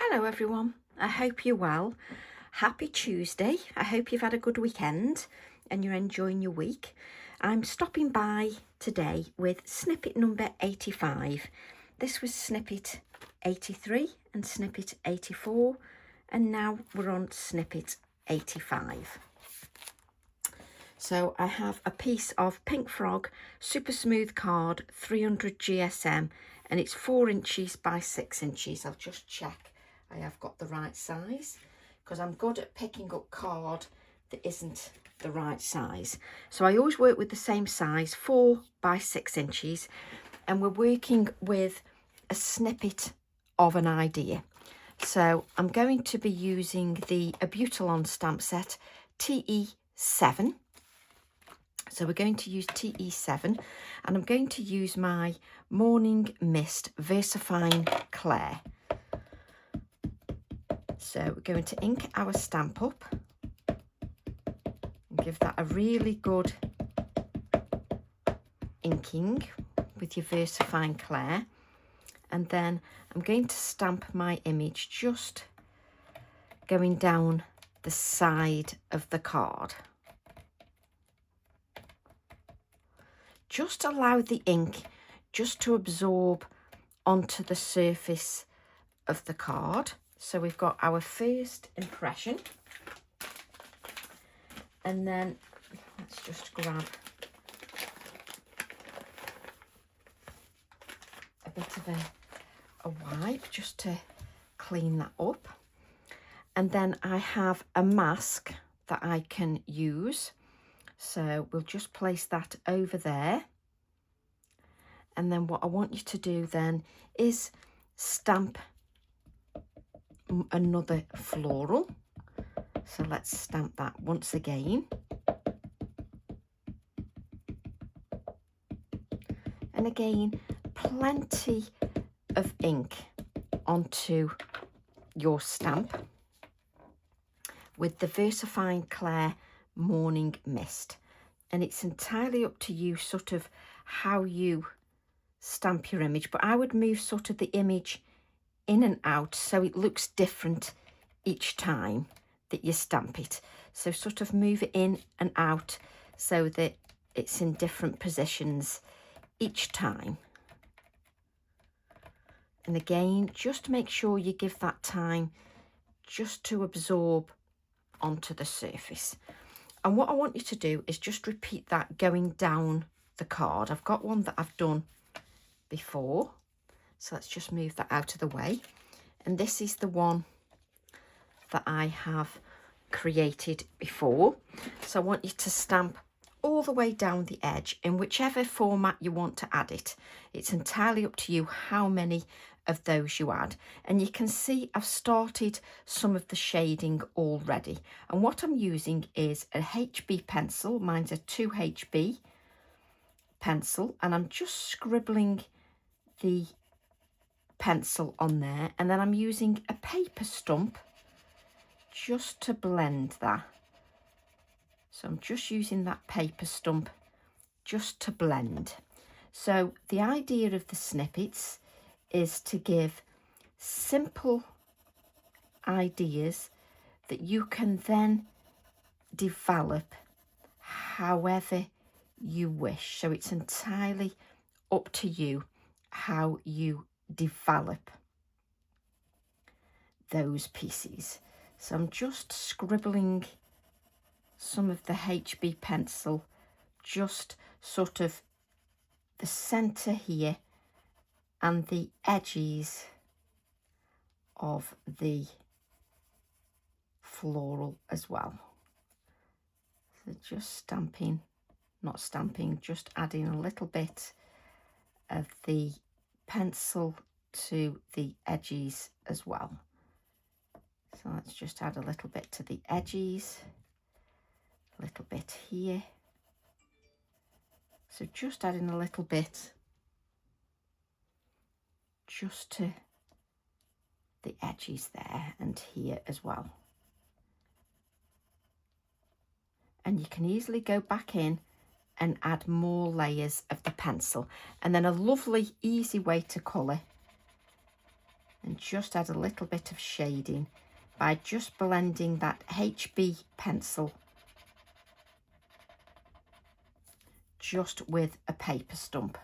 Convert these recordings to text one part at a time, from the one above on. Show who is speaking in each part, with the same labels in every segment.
Speaker 1: Hello everyone, I hope you're well. Happy Tuesday. I hope you've had a good weekend and you're enjoying your week. I'm stopping by today with snippet number 85. This was snippet 83 and snippet 84, and now we're on snippet 85. So I have a piece of Pink Frog Super Smooth Card 300 GSM, and it's 4 inches by 6 inches. I'll just check I have got the right size, because I'm good at picking up card that isn't the right size. So I always work with the same size, 4 by 6 inches, and we're working with a snippet of an idea. So I'm going to be using the Abutalon stamp set TE7. So we're going to use TE7, and I'm going to use my Morning Mist VersaFine Clair. So we're going to ink our stamp up and give that a really good inking with your VersaFine Clair. And then I'm going to stamp my image just going down the side of the card. Just allow the ink just to absorb onto the surface of the card. So we've got our first impression, and then let's just grab a bit of a wipe just to clean that up. And then I have a mask that I can use, so we'll just place that over there. And then what I want you to do then is stamp another floral. So let's stamp that once again. And again, plenty of ink onto your stamp with the VersaFine Clair Morning Mist. And it's entirely up to you sort of how you stamp your image, but I would move sort of the image in and out so it looks different each time that you stamp it. So sort of move it in and out so that it's in different positions each time. And again, just make sure you give that time just to absorb onto the surface. And what I want you to do is just repeat that going down the card. I've got one that I've done before, so let's just move that out of the way. And this is the one that I have created before. So I want you to stamp all the way down the edge in whichever format you want to add it. It's entirely up to you how many of those you add. And you can see I've started some of the shading already. And what I'm using is a HB pencil. Mine's a 2HB pencil, and I'm just scribbling the pencil on there, and then I'm using a paper stump just to blend that. So I'm just using that paper stump just to blend. So the idea of the snippets is to give simple ideas that you can then develop however you wish. So it's entirely up to you how you develop those pieces. So I'm just scribbling some of the HB pencil just sort of the center here and the edges of the floral as well. So just stamping, not stamping, just adding a little bit of the pencil to the edges as well. So let's just add a little bit to the edges, a little bit here. So just adding a little bit just to the edges there and here as well. And you can easily go back in and add more layers of the pencil. And then a lovely easy way to colour and just add a little bit of shading by just blending that HB pencil just with a paper stump.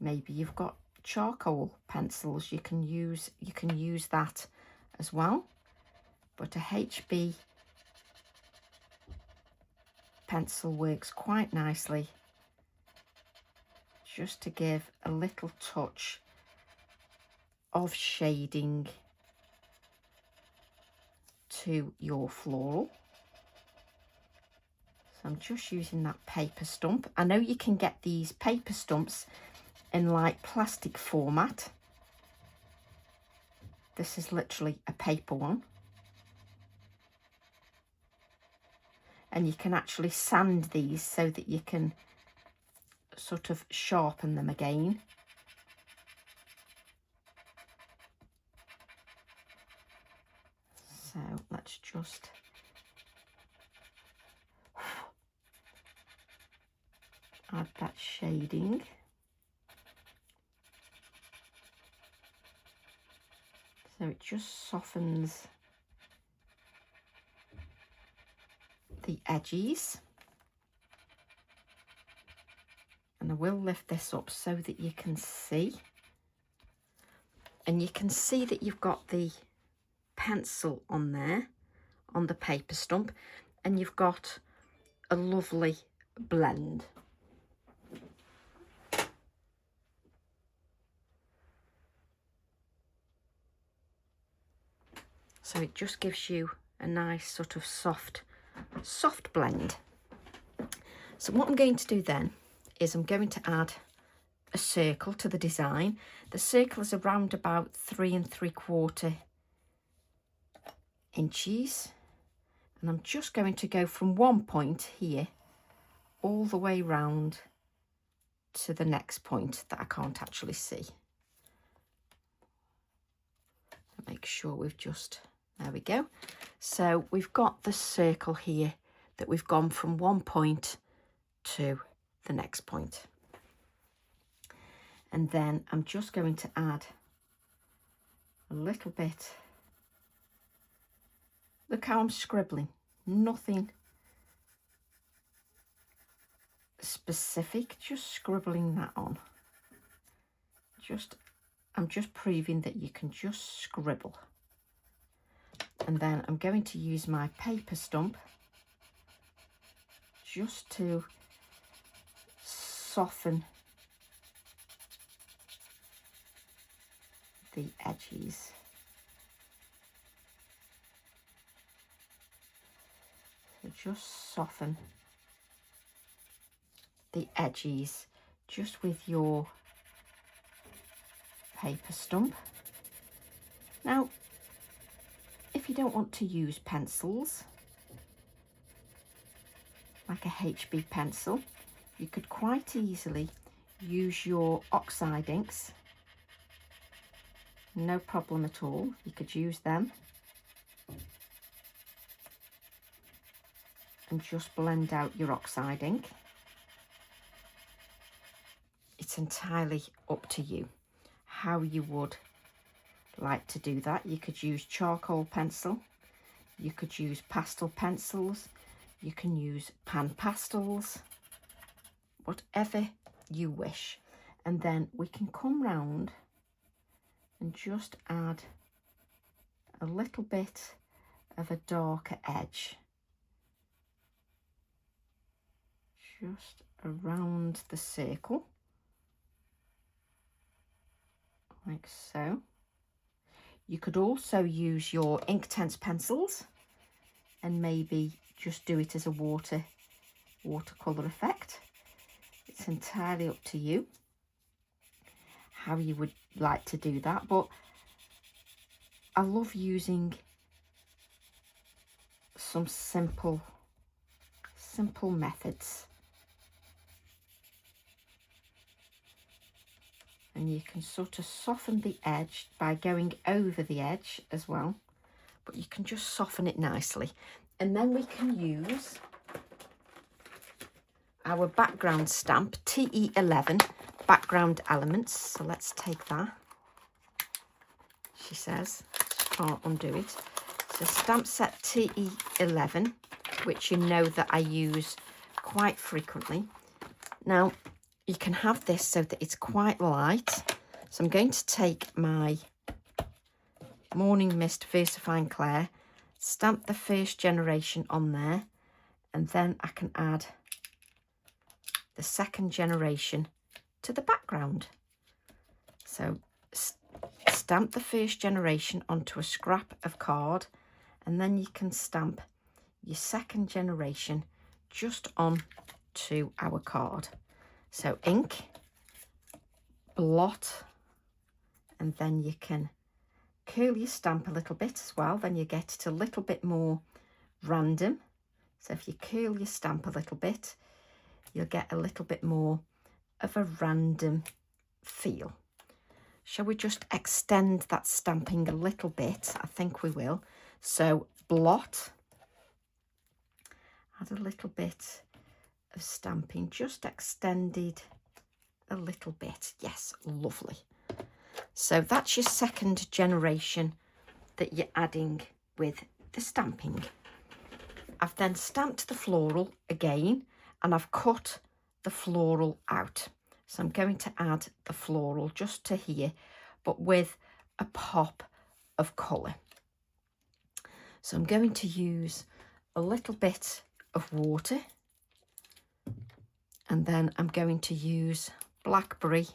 Speaker 1: Maybe you've got charcoal pencils, you can use that as well, but a HB pencil works quite nicely just to give a little touch of shading to your floral. So I'm just using that paper stump. I know you can get these paper stumps in like plastic format. This is literally a paper one. And you can actually sand these so that you can sort of sharpen them again. So let's just add that shading. So it just softens the edges. And I will lift this up so that you can see. And you can see that you've got the pencil on there, on the paper stump, and you've got a lovely blend. So it just gives you a nice sort of soft blend. So what I'm going to do then is I'm going to add a circle to the design. The circle is around about 3 3/4 inches. And I'm just going to go from one point here all the way round to the next point that I can't actually see. Make sure we've just, there we go. So we've got the circle here that we've gone from one point to the next point. And then I'm just going to add a little bit. Look how I'm scribbling, nothing specific, just scribbling that on. I'm just proving that you can just scribble. And then I'm going to use my paper stump just to soften the edges. So just soften the edges just with your paper stump. Now, if you don't want to use pencils, like a HB pencil, you could quite easily use your oxide inks. No problem at all, you could use them. And just blend out your oxide ink. It's entirely up to you how you would like to do that. You could use charcoal pencil, you could use pastel pencils, you can use pan pastels, whatever you wish. And then we can come round and just add a little bit of a darker edge just around the circle, like so. You could also use your Inktense pencils and maybe just do it as a watercolour effect. It's entirely up to you how you would like to do that, but I love using some simple methods. And you can sort of soften the edge by going over the edge as well, but you can just soften it nicely. And then we can use our background stamp, TE11 background elements. So let's take that. She says, she can't undo it. So stamp set TE11, which you know that I use quite frequently. Now, you can have this so that it's quite light. So I'm going to take my Morning Mist VersaFine Clair, stamp the first generation on there, and then I can add the second generation to the background. So stamp the first generation onto a scrap of card, and then you can stamp your second generation just on to our card. So ink, blot, and then you can curl your stamp a little bit as well, then you get it a little bit more random. So if you curl your stamp a little bit, you'll get a little bit more of a random feel. Shall we just extend that stamping a little bit? I think we will. So blot, add a little bit of stamping, just extended a little bit. Yes, lovely. So that's your second generation that you're adding with the stamping. I've then stamped the floral again, and I've cut the floral out. So I'm going to add the floral just to here, but with a pop of colour. So I'm going to use a little bit of water, and then I'm going to use blackberry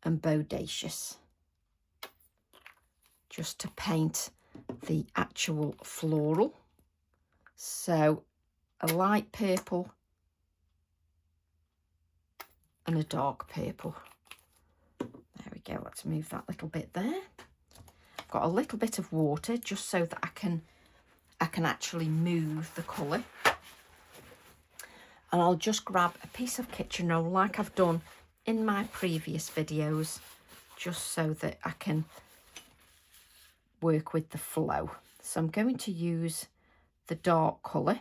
Speaker 1: and bodacious just to paint the actual floral. So a light purple and a dark purple. There we go. Let's move that little bit there. I've got a little bit of water just so that I can actually move the colour. And I'll just grab a piece of kitchen roll like I've done in my previous videos, just so that I can work with the flow. So I'm going to use the dark colour,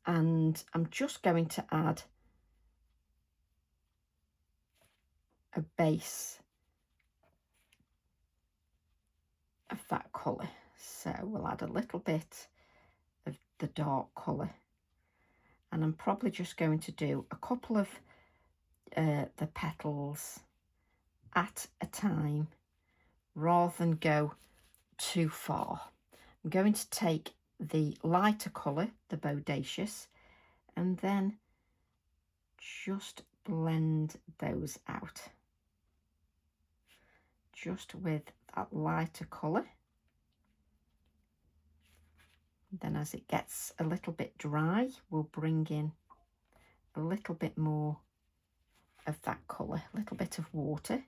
Speaker 1: and I'm just going to add a base of that colour. So we'll add a little bit of the dark colour, and I'm probably just going to do a couple of the petals at a time rather than go too far. I'm going to take the lighter colour, the bodacious, and then just blend those out just with that lighter colour. Then as it gets a little bit dry, we'll bring in a little bit more of that colour, a little bit of water,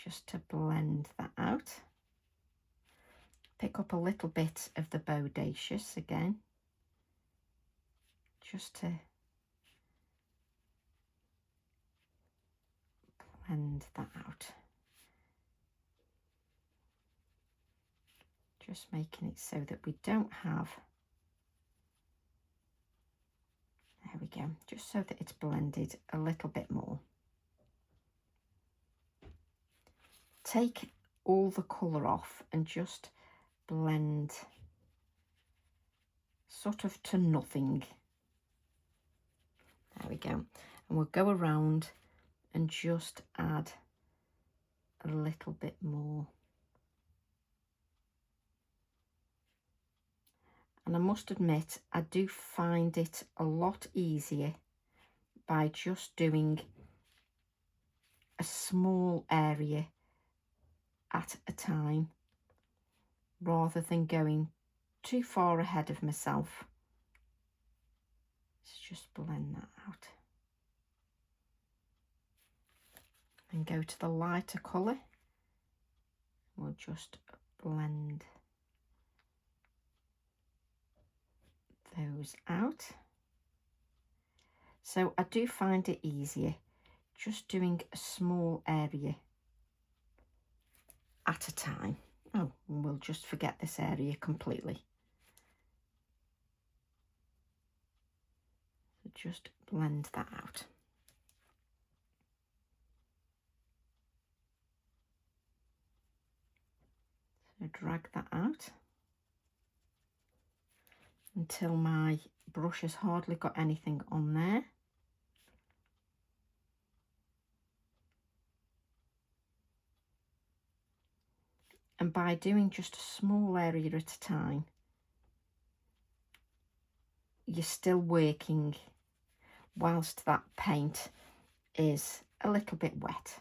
Speaker 1: just to blend that out. Pick up a little bit of the bodacious again, just to blend that out. Just making it so that we don't have, there we go, just so that it's blended a little bit more. Take all the colour off and just blend sort of to nothing. There we go. And we'll go around and just add a little bit more. And I must admit, I do find it a lot easier by just doing a small area at a time rather than going too far ahead of myself. Let's just blend that out. And go to the lighter colour. We'll just blend those out. So I do find it easier just doing a small area at a time. Oh, and we'll just forget this area completely. So just blend that out. going to drag that out until my brush has hardly got anything on there. And by doing just a small area at a time, you're still working whilst that paint is a little bit wet.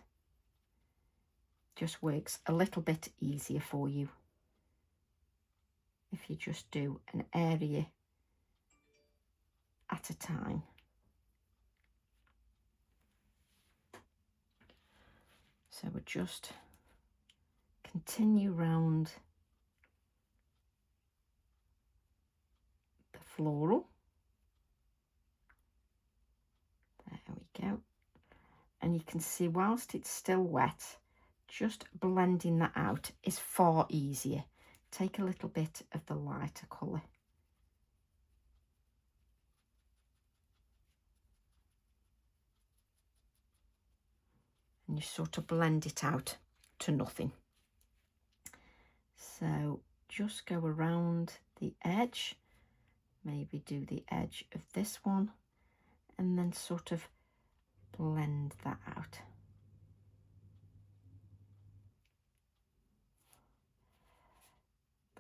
Speaker 1: Just works a little bit easier for you if you just do an area at a time. So we'll just continue round the floral. There we go. And you can see whilst it's still wet, just blending that out is far easier. Take a little bit of the lighter colour. And you sort of blend it out to nothing. So just go around the edge, maybe do the edge of this one, and then sort of blend that out.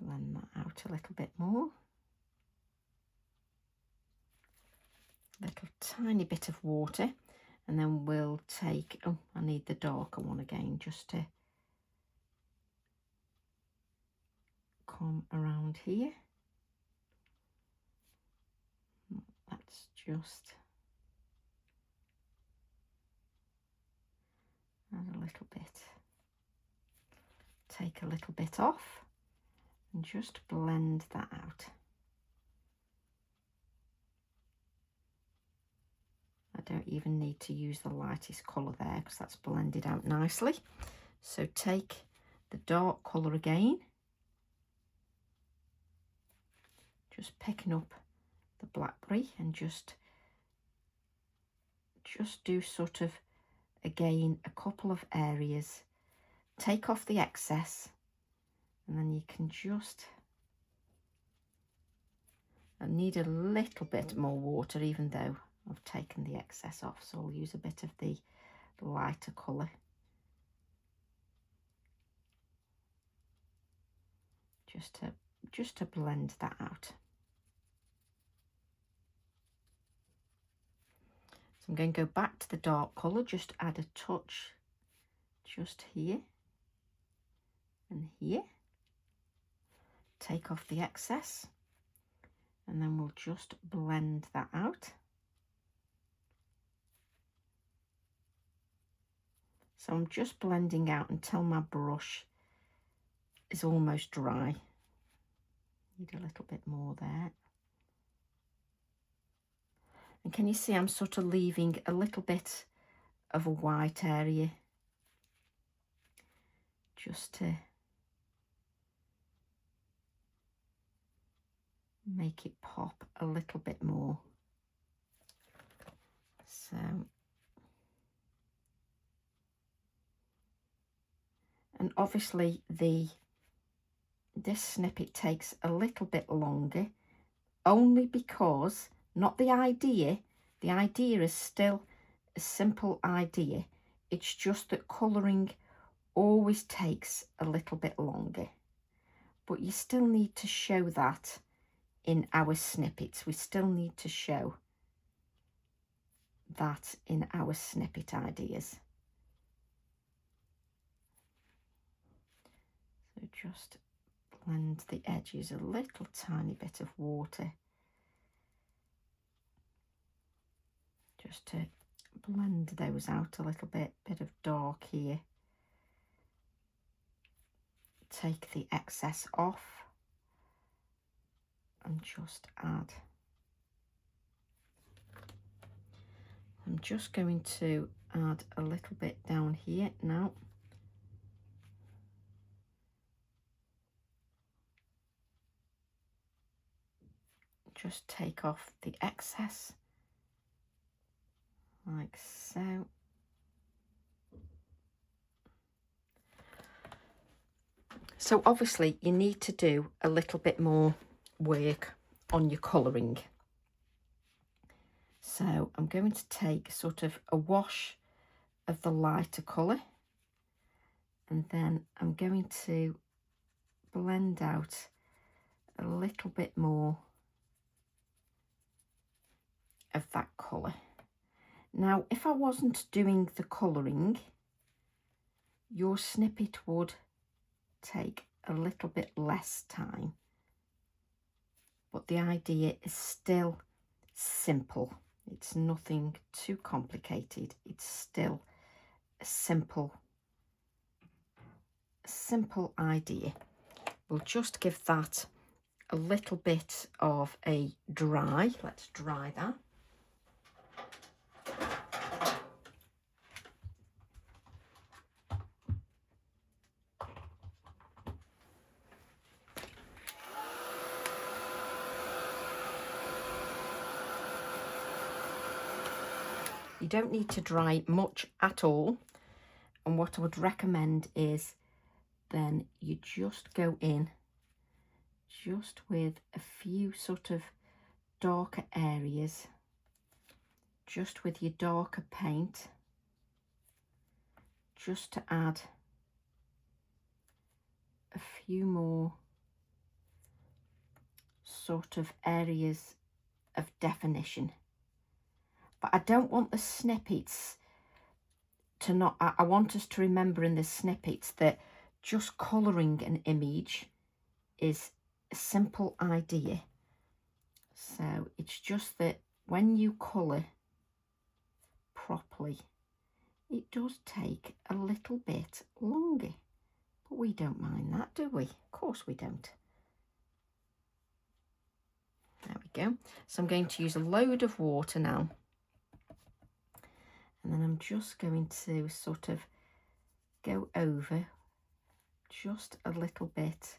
Speaker 1: Blend that out a little bit more. Little tiny bit of water, and then we'll take, oh, I need the darker one again just to come around here. Let's just add a little bit, take a little bit off and just blend that out. I don't even need to use the lightest colour there because that's blended out nicely. So take the dark colour again, just picking up the blackberry and just do sort of again a couple of areas, take off the excess, and then you can just, I need a little bit more water even though I've taken the excess off, so I'll use a bit of the lighter colour just to blend that out. So I'm going to go back to the dark colour, just add a touch just here and here, take off the excess, and then we'll just blend that out. So I'm just blending out until my brush is almost dry. Need a little bit more there. And can you see I'm sort of leaving a little bit of a white area just to make it pop a little bit more. So, and obviously this snippet takes a little bit longer, only because, not the idea is still a simple idea, it's just that colouring always takes a little bit longer, but you still need to show that in our snippets. We still need to show that in our snippet ideas. So just blend the edges, a little tiny bit of water just to blend those out a little bit of dark here. Take the excess off and just add. I'm just going to add a little bit down here now. Just take off the excess like so. So obviously you need to do a little bit more work on your colouring. So I'm going to take sort of a wash of the lighter colour, and then I'm going to blend out a little bit more of that colour. Now, if I wasn't doing the colouring, your snippet would take a little bit less time, but the idea is still simple. It's nothing too complicated. It's still a simple idea. We'll just give that a little bit of a dry. Let's dry that. You don't need to dry much at all, and what I would recommend is then you just go in just with a few sort of darker areas, just with your darker paint, just to add a few more sort of areas of definition. But I don't want the snippets to not, I want us to remember in the snippets that just colouring an image is a simple idea. So it's just that when you colour properly, it does take a little bit longer, but we don't mind that, do we? Of course we don't. There we go. So I'm going to use a load of water now, and then I'm just going to sort of go over just a little bit,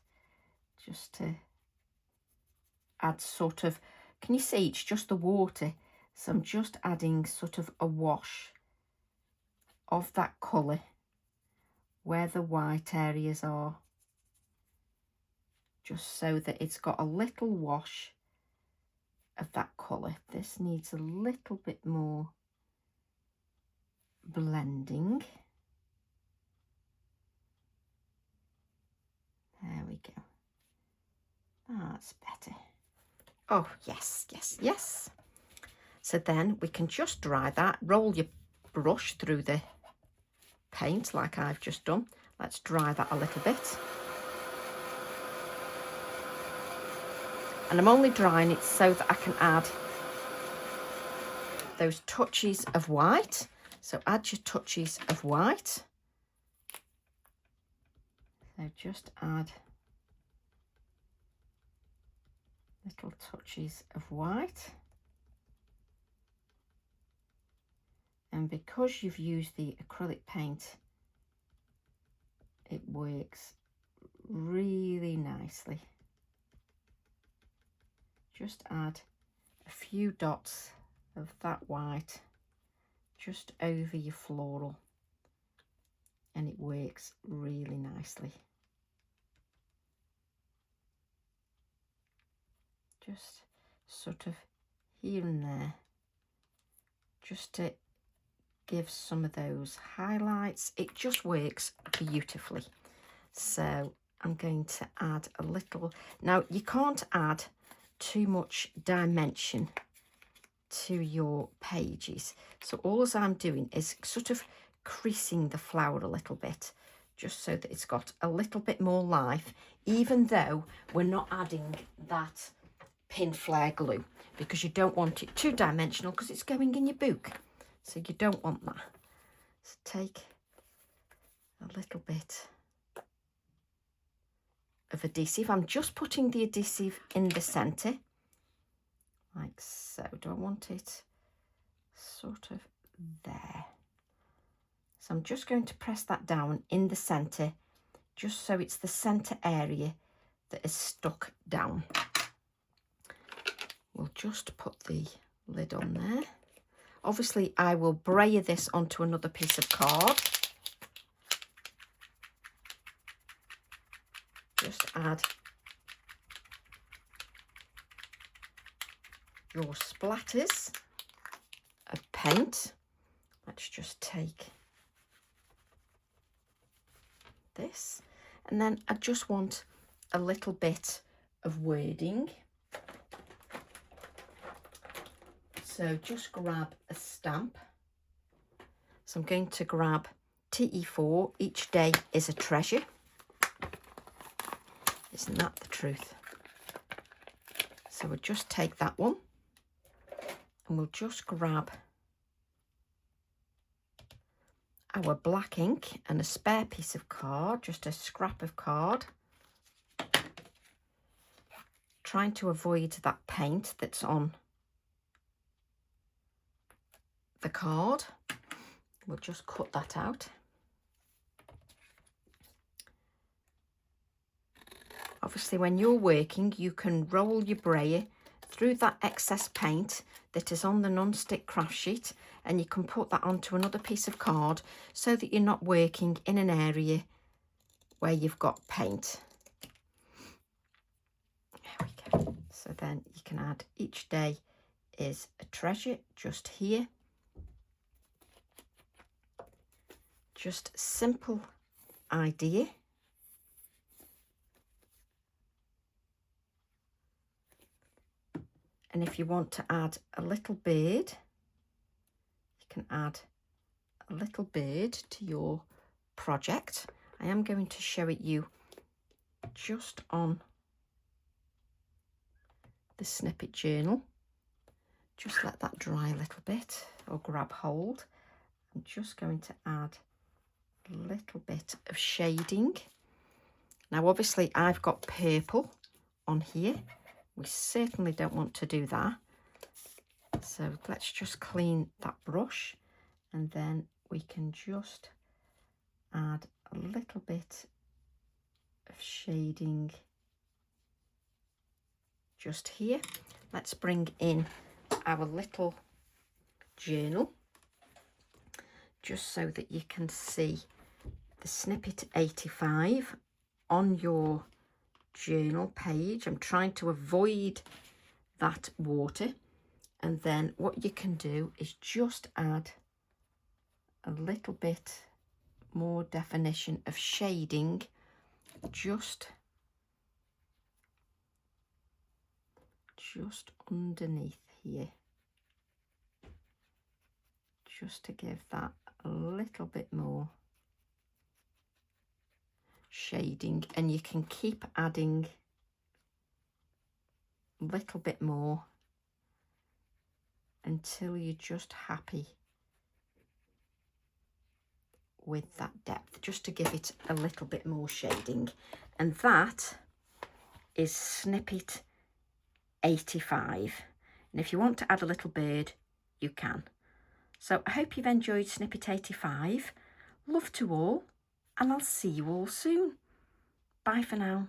Speaker 1: just to add sort of, can you see it's just the water? So I'm just adding sort of a wash of that colour where the white areas are, just so that it's got a little wash of that colour. This needs a little bit more blending. There we go. That's better. Oh, yes, yes, yes. So then we can just dry that. Roll your brush through the paint like I've just done. Let's dry that a little bit. And I'm only drying it so that I can add those touches of white. So add your touches of white. So just add little touches of white. And because you've used the acrylic paint, it works really nicely. Just add a few dots of that white just over your floral, and it works really nicely. Just sort of here and there, just to give some of those highlights. It just works beautifully. So I'm going to add a little. Now you can't add too much dimension to your pages, so all I'm doing is sort of creasing the flower a little bit, just so that it's got a little bit more life, even though we're not adding that pin flare glue, because you don't want it too dimensional because it's going in your book, so you don't want that. So take a little bit of adhesive. I'm just putting the adhesive in the centre like so. Do I want it sort of there? So I'm just going to press that down in the centre, just so it's the centre area that is stuck down. We'll just put the lid on there. Obviously I will braille this onto another piece of card. add your splatters of paint. Let's just take this, and then I just want a little bit of wording. So just grab a stamp. So I'm going to grab TE4, each day is a treasure. Isn't that the truth? So we'll just take that one and we'll just grab our black ink and a spare piece of card, just a scrap of card. Trying to avoid that paint that's on the card. We'll just cut that out. Obviously, when you're working, you can roll your brayer through that excess paint that is on the non-stick craft sheet, and you can put that onto another piece of card so that you're not working in an area where you've got paint. There we go. So then you can add each day is a treasure just here. Just simple idea. And if you want to add a little bird, you can add a little bird to your project. I am going to show it you just on the Snippet journal. Just let that dry a little bit, or grab hold. I'm just going to add a little bit of shading. Now obviously I've got purple on here. We certainly don't want to do that. So let's just clean that brush, and then we can just add a little bit of shading just here. Let's bring in our little journal just so that you can see the Snippet 85 on your journal page. I'm trying to avoid that water, and then what you can do is just add a little bit more definition of shading just underneath here, just to give that a little bit more shading, and you can keep adding a little bit more until you're just happy with that depth, just to give it a little bit more shading. And that is Snippet 85. And if you want to add a little bird, you can. So I hope you've enjoyed Snippet 85. Love to all, and I'll see you all soon. Bye for now.